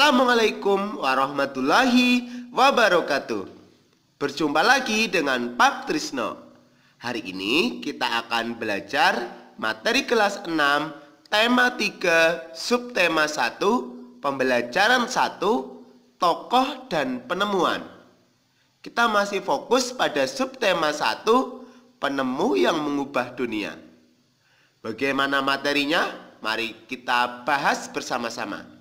Assalamualaikum warahmatullahi wabarakatuh. Berjumpa lagi dengan Pak Trisno. Hari ini kita akan belajar materi kelas 6, tema 3, subtema 1, pembelajaran 1, tokoh dan penemuan. Kita masih fokus pada subtema 1, penemu yang mengubah dunia. Bagaimana materinya? Mari kita bahas bersama-sama.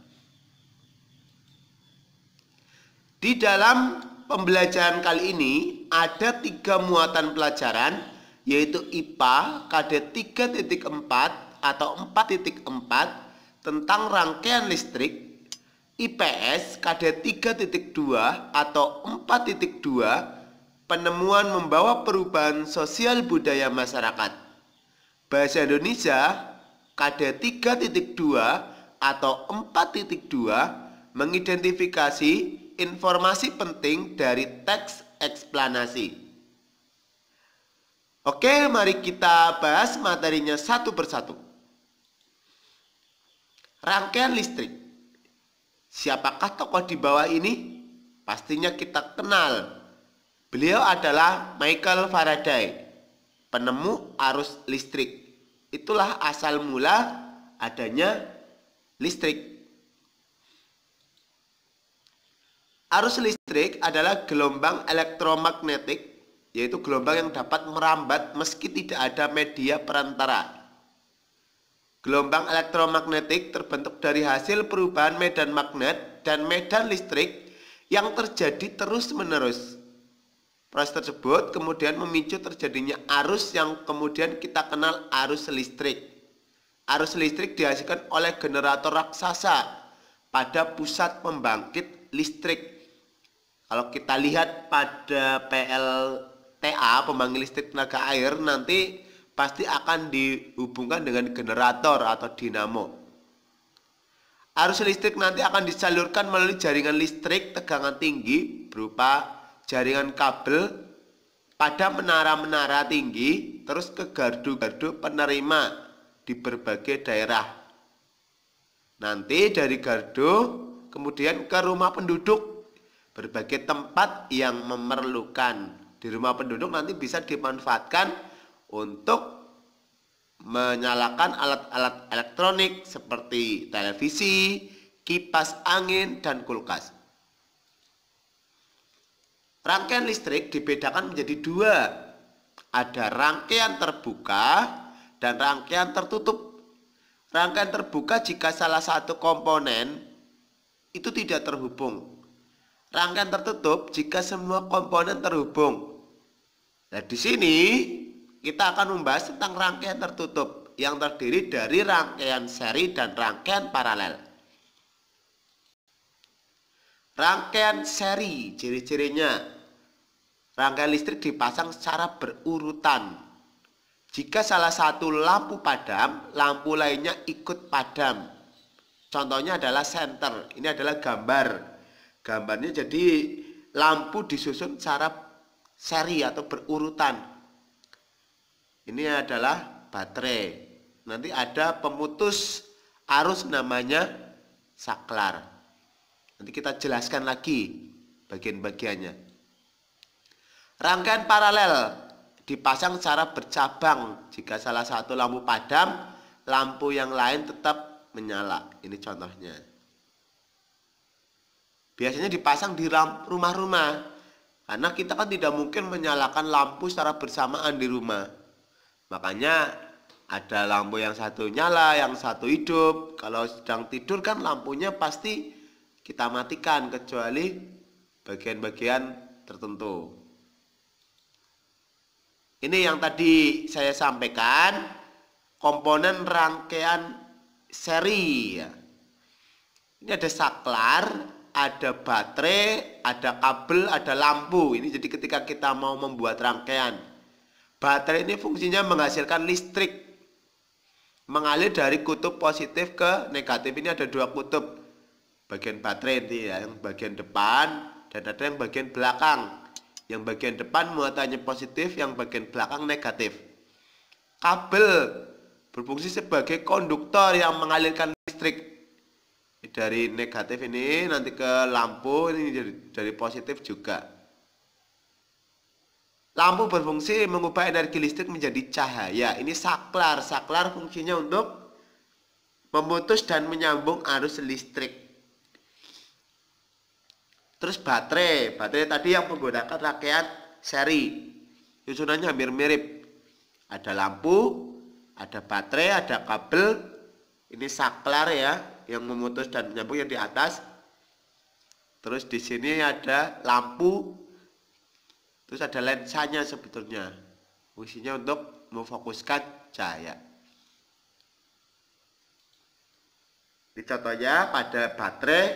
Di dalam pembelajaran kali ini ada 3 muatan pelajaran, yaitu IPA KD 3.4 atau 4.4 tentang rangkaian listrik, IPS KD 3.2 atau 4.2 penemuan membawa perubahan sosial budaya masyarakat. Bahasa Indonesia KD 3.2 atau 4.2 mengidentifikasi informasi penting dari teks eksplanasi. Oke, mari kita bahas materinya satu persatu. Rangkaian listrik. Siapakah tokoh di bawah ini? Pastinya kita kenal. Beliau adalah Michael Faraday, penemu arus listrik. Itulah asal mula adanya listrik. Arus listrik adalah gelombang elektromagnetik, yaitu gelombang yang dapat merambat meski tidak ada media perantara. Gelombang elektromagnetik terbentuk dari hasil perubahan medan magnet dan medan listrik yang terjadi terus-menerus. Proses tersebut kemudian memicu terjadinya arus yang kemudian kita kenal arus listrik. Arus listrik dihasilkan oleh generator raksasa pada pusat pembangkit listrik. Kalau kita lihat pada PLTA, pembangkit listrik tenaga air, nanti pasti akan dihubungkan dengan generator atau dinamo. Arus listrik nanti akan disalurkan melalui jaringan listrik tegangan tinggi berupa jaringan kabel pada menara-menara tinggi, terus ke gardu-gardu penerima di berbagai daerah. Nanti dari gardu kemudian ke rumah penduduk, berbagai tempat yang memerlukan. Di rumah penduduk nanti bisa dimanfaatkan untuk menyalakan alat-alat elektronik seperti televisi, kipas angin, dan kulkas. Rangkaian listrik dibedakan menjadi 2. Ada rangkaian terbuka dan rangkaian tertutup. Rangkaian terbuka jika salah satu komponen itu tidak terhubung. Rangkaian tertutup jika semua komponen terhubung. Nah, di sini kita akan membahas tentang rangkaian tertutup yang terdiri dari rangkaian seri dan rangkaian paralel. Rangkaian seri, ciri-cirinya: rangkaian listrik dipasang secara berurutan. Jika salah satu lampu padam, lampu lainnya ikut padam. Contohnya adalah senter. Ini adalah gambar. Gambarnya jadi lampu disusun secara seri atau berurutan. Ini adalah baterai. Nanti ada pemutus arus namanya saklar. Nanti kita jelaskan lagi bagian-bagiannya. Rangkaian paralel dipasang secara bercabang. Jika salah satu lampu padam, lampu yang lain tetap menyala. Ini contohnya. Biasanya dipasang di rumah-rumah, karena kita kan tidak mungkin menyalakan lampu secara bersamaan di rumah. Makanya ada lampu yang satu nyala, yang satu hidup. Kalau sedang tidur kan lampunya pasti kita matikan, kecuali bagian-bagian tertentu. Ini yang tadi saya sampaikan, komponen rangkaian seri. Ini ada saklar, ada baterai, ada kabel, ada lampu. Ini jadi ketika kita mau membuat rangkaian, baterai ini fungsinya menghasilkan listrik, mengalir dari kutub positif ke negatif. Ini ada 2 kutub bagian baterai ini ya, yang bagian depan dan ada yang bagian belakang. Yang bagian depan muatannya positif, yang bagian belakang negatif. Kabel berfungsi sebagai konduktor yang mengalirkan listrik. Dari negatif ini nanti ke lampu, ini dari positif juga. Lampu berfungsi mengubah energi listrik menjadi cahaya. Ini saklar. Saklar fungsinya untuk memutus dan menyambung arus listrik. Terus baterai. Baterai tadi yang menggunakan rangkaian seri. Susunannya hampir mirip. Ada lampu, ada baterai, ada kabel. Ini saklar ya, yang memutus dan menyambung yang di atas. Terus di sini ada lampu. Terus ada lensanya sebetulnya. Fungsinya untuk memfokuskan cahaya. Ini contohnya pada baterai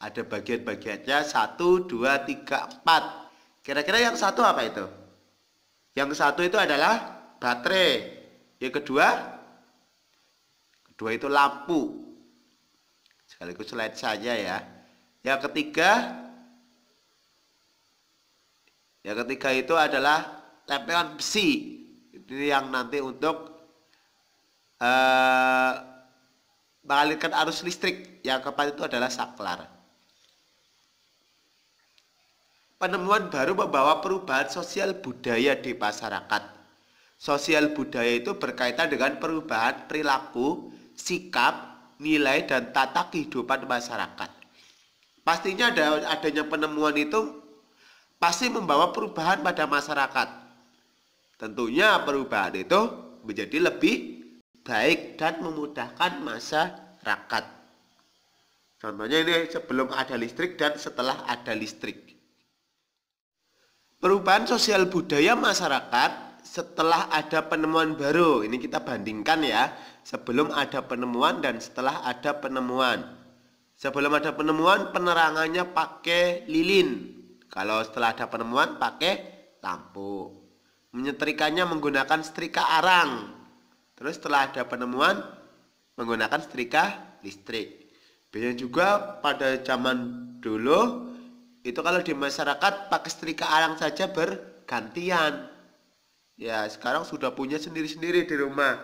ada bagian-bagiannya 1, 2, 3, 4. Kira-kira yang satu apa itu? Yang satu itu adalah baterai. Yang kedua itu lampu. Sekaligus lensanya ya. Yang ketiga itu adalah lempengan besi. Ini yang nanti untuk mengalirkan arus listrik. Yang keempat itu adalah saklar. Penemuan baru membawa perubahan sosial budaya di masyarakat. Sosial budaya itu berkaitan dengan perubahan perilaku, sikap, nilai, dan tata kehidupan masyarakat. Pastinya adanya penemuan itu pasti membawa perubahan pada masyarakat. Tentunya perubahan itu menjadi lebih baik dan memudahkan masyarakat. Contohnya ini sebelum ada listrik dan setelah ada listrik. Perubahan sosial budaya masyarakat setelah ada penemuan baru. Ini kita bandingkan ya. Sebelum ada penemuan dan setelah ada penemuan. Sebelum ada penemuan penerangannya pakai lilin. Kalau setelah ada penemuan pakai lampu. Menyetrikanya menggunakan setrika arang. Terus setelah ada penemuan menggunakan setrika listrik. Biasanya juga pada zaman dulu itu kalau di masyarakat pakai setrika arang saja bergantian. Ya sekarang sudah punya sendiri-sendiri di rumah.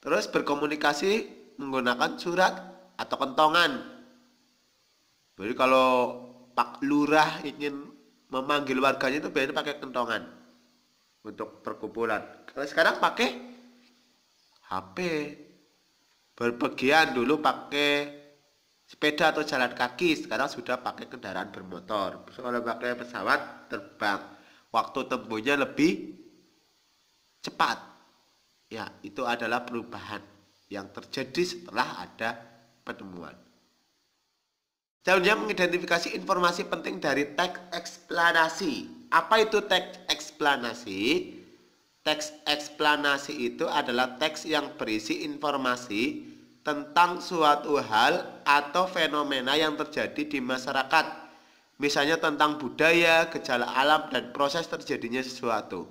Terus berkomunikasi menggunakan surat atau kentongan. Jadi kalau Pak Lurah ingin memanggil warganya itu biasanya pakai kentongan untuk perkumpulan. Kalau sekarang pakai HP. Berpergian dulu pakai sepeda atau jalan kaki, sekarang sudah pakai kendaraan bermotor. Kalau pakai pesawat terbang, waktu tempuhnya lebih cepat. Ya, itu adalah perubahan yang terjadi setelah ada penemuan. Selanjutnya mengidentifikasi informasi penting dari teks eksplanasi. Apa itu teks eksplanasi? Teks eksplanasi itu adalah teks yang berisi informasi tentang suatu hal atau fenomena yang terjadi di masyarakat. Misalnya tentang budaya, gejala alam, dan proses terjadinya sesuatu.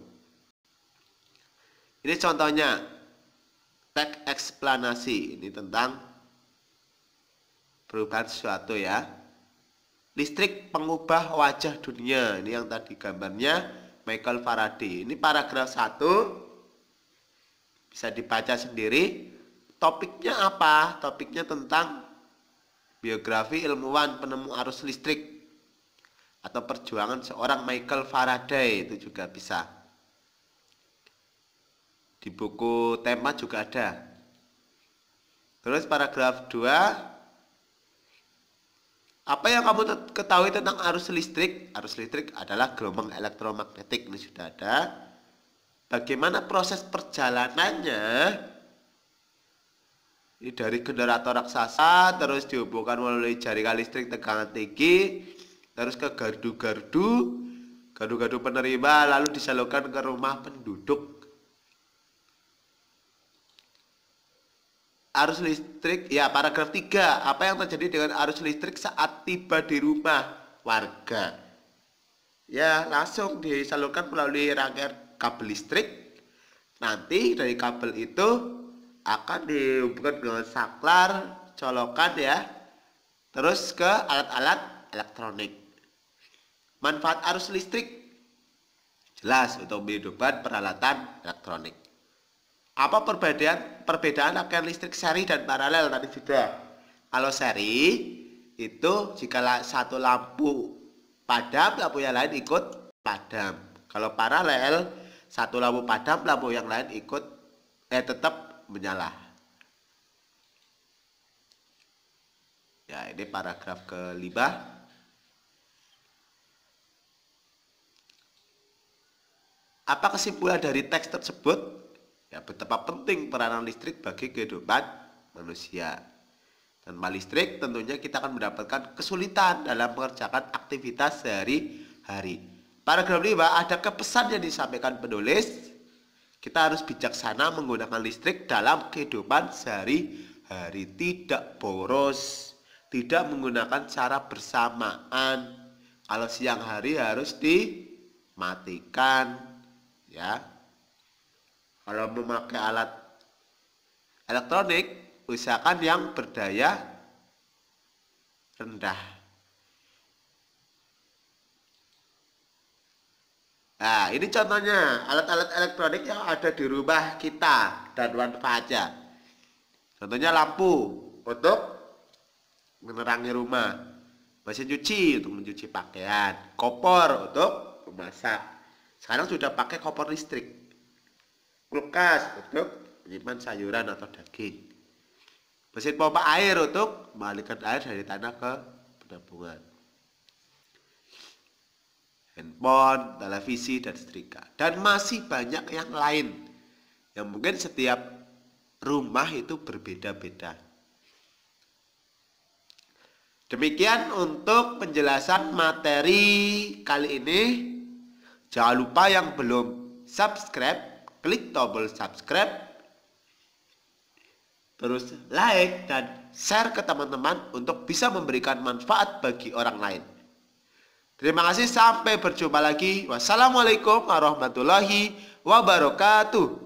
Ini contohnya teks eksplanasi. Ini tentang perubahan sesuatu ya. Listrik pengubah wajah dunia. Ini yang tadi gambarnya Michael Faraday. Ini paragraf 1. Bisa dibaca sendiri. Topiknya apa? Topiknya tentang biografi ilmuwan penemu arus listrik atau perjuangan seorang Michael Faraday. Itu juga bisa. Di buku tema juga ada. Terus paragraf 2. Apa yang kamu ketahui tentang arus listrik? Arus listrik adalah gelombang elektromagnetik. Ini sudah ada. Bagaimana proses perjalanannya? Ini dari generator raksasa, terus dihubungkan melalui jaringan listrik tegangan tinggi, terus ke gardu-gardu penerima, lalu disalurkan ke rumah penduduk. Arus listrik, ya paragraf 3. Apa yang terjadi dengan arus listrik saat tiba di rumah warga? Ya langsung disalurkan melalui rangkaian kabel listrik. Nanti dari kabel itu akan dihubungkan dengan saklar, colokan ya. Terus ke alat-alat elektronik. Manfaat arus listrik jelas untuk menghidupkan peralatan elektronik. Apa perbedaan rangkaian listrik seri dan paralel? Tadi sudah. Kalau seri itu jika satu lampu padam, lampu yang lain ikut padam. Kalau paralel, satu lampu padam, lampu yang lain ikut tetap menyala. Ya, ini paragraf ke-5. Apa kesimpulan dari teks tersebut? Ya, betapa penting peranan listrik bagi kehidupan manusia. Tanpa listrik tentunya kita akan mendapatkan kesulitan dalam mengerjakan aktivitas sehari-hari. Paragraf 5 ada kepesan yang disampaikan penulis. Kita harus bijaksana menggunakan listrik dalam kehidupan sehari-hari. Tidak boros, tidak menggunakan cara bersamaan. Kalau siang hari harus dimatikan, ya. Kalau memakai alat elektronik, usahakan yang berdaya rendah. Nah, ini contohnya alat-alat elektronik yang ada di rumah kita dan manfaatnya. Contohnya lampu untuk menerangi rumah, mesin cuci untuk mencuci pakaian, kompor untuk memasak. Sekarang sudah pakai kompor listrik, kulkas untuk menyimpan sayuran atau daging, mesin pompa air untuk mengalirkan air dari tanah ke penampungan, handphone, televisi, dan setrika, dan masih banyak yang lain yang mungkin setiap rumah itu berbeda-beda. Demikian untuk penjelasan materi kali ini. Jangan lupa yang belum subscribe, klik tombol subscribe, terus like dan share ke teman-teman untuk bisa memberikan manfaat bagi orang lain. Terima kasih, sampai berjumpa lagi. Wassalamualaikum warahmatullahi wabarakatuh.